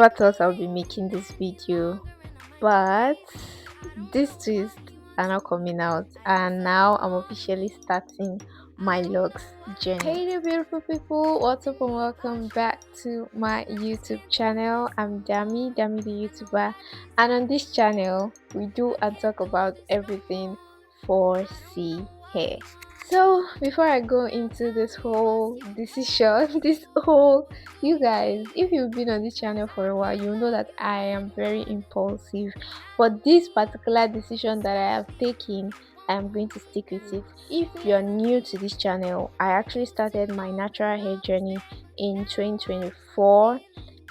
never thought I'll be making this video, but these twists are not coming out, and now I'm officially starting my logs journey. Hey there, beautiful people! What's up, and welcome back to my YouTube channel. I'm Dami the YouTuber, and on this channel, we do and talk about everything for C hair. So before I go into this whole decision, this whole you guys, if you've been on this channel for a while, you know that I am very impulsive. But this particular decision that I have taken, I'm going to stick with it. If you're new to this channel, I actually started my natural hair journey in 2024,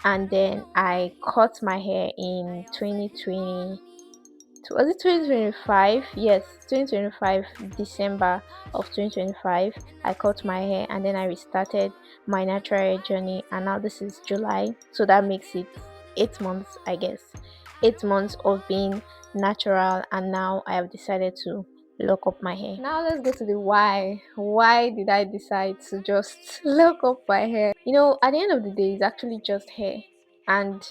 and then I cut my hair in 2020. Was it 2025? Yes, 2025, December of 2025. I cut my hair and then I restarted my natural hair journey, and now this is July, so that makes it 8 months, I guess. 8 months of being natural, and now I have decided to lock up my hair. Now let's go to the why. Why did I decide to just lock up my hair? At the end of the day, it's actually just hair, and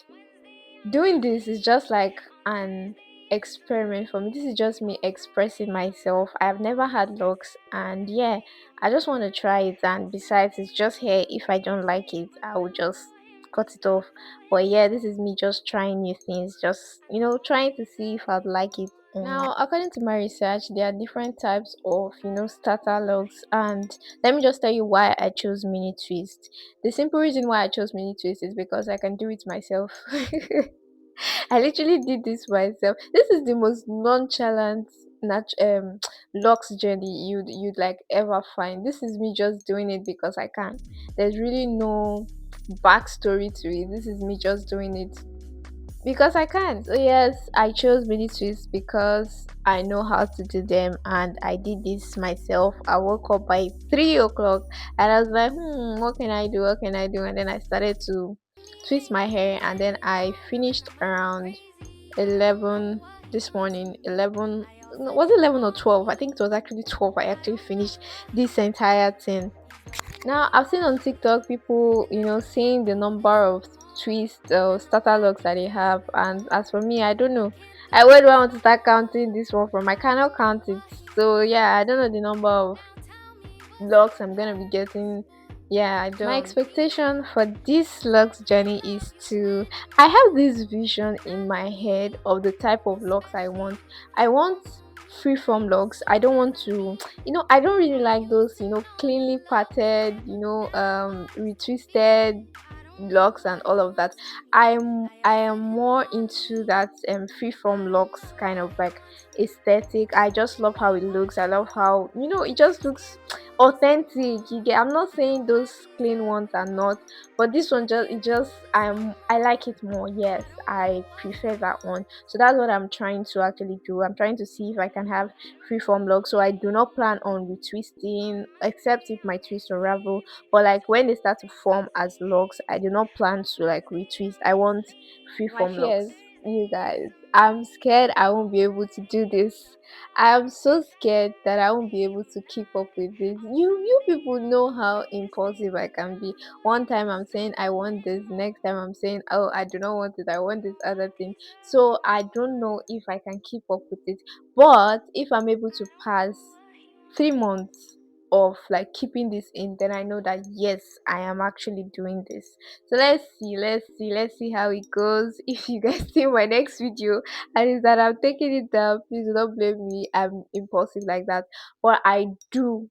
doing this is just like an experiment for me. This is just me expressing myself. I've never had locks, and yeah, I just want to try it. And besides, it's just hair. If I don't like it, I will just cut it off. But yeah, this is me just trying new things, just trying to see if I'd like it. Now, according to my research, there are different types of starter locks, and let me just tell you why I chose mini twist. The simple reason why I chose mini twist is because I can do it myself. I literally did this myself. This is the most nonchalant locks journey you'd like ever find. This is me just doing it because I can. There's really no backstory to it. This is me just doing it because I can. So yes, I chose mini twists because I know how to do them, and I did this myself. I woke up by 3 o'clock and I was like, what can I do? What can I do? And then I started to twist my hair, and then I finished around 11 this morning. 11, no, was it 11 or 12? I think it was actually 12. I actually finished this entire thing. Now, I've seen on TikTok people, saying the number of twists or starter locks that they have, and as for me, I don't know. Where do I want to start counting this one from? I cannot count it. So yeah, I don't know the number of locks I'm gonna be getting. Yeah, I don't. My expectation for this locks journey is to. I have this vision in my head of the type of locks I want. I want freeform locks. I don't want to. I don't really like those. Cleanly parted. Retwisted locks and all of that. I am more into that freeform locks kind of like aesthetic. I just love how it looks. I love how it just looks authentic. I'm not saying those clean ones are not, but this one just I like it more. Yes, I prefer that one. So that's what I'm trying to actually do. I'm trying to see if I can have freeform locks. So I do not plan on retwisting, except if my twist unravel. But like when they start to form as locks, I do not plan to like retwist. I want freeform locks. You guys, I'm scared I won't be able to do this. I'm so scared that I won't be able to keep up with this. You people know how impulsive I can be. One time I'm saying I want this, next time I'm saying, oh, I do not want it, I want this other thing. So I don't know if I can keep up with it. But if I'm able to pass 3 months of like keeping this in, then I know that yes, I am actually doing this. So let's see how it goes. If you guys see my next video and is that I'm taking it down, please do not blame me. I'm impulsive like that. But I do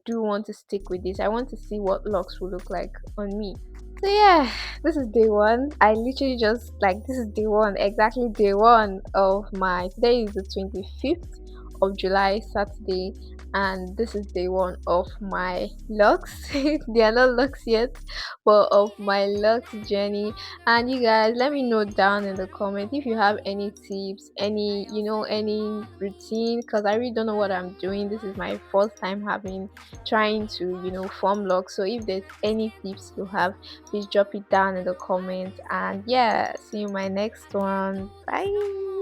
want to stick with this. I want to see what locks will look like on me. So yeah, this is day one. I literally just like this is day one, exactly day one of my today is the 25th of July, Saturday, and this is day one of my locks. They are not locks yet, but of my locks journey. And you guys, let me know down in the comments if you have any tips, any routine, because I really don't know what I'm doing. This is my first time trying to form locks. So if there's any tips you have, please drop it down in the comments. And yeah, see you in my next one. Bye.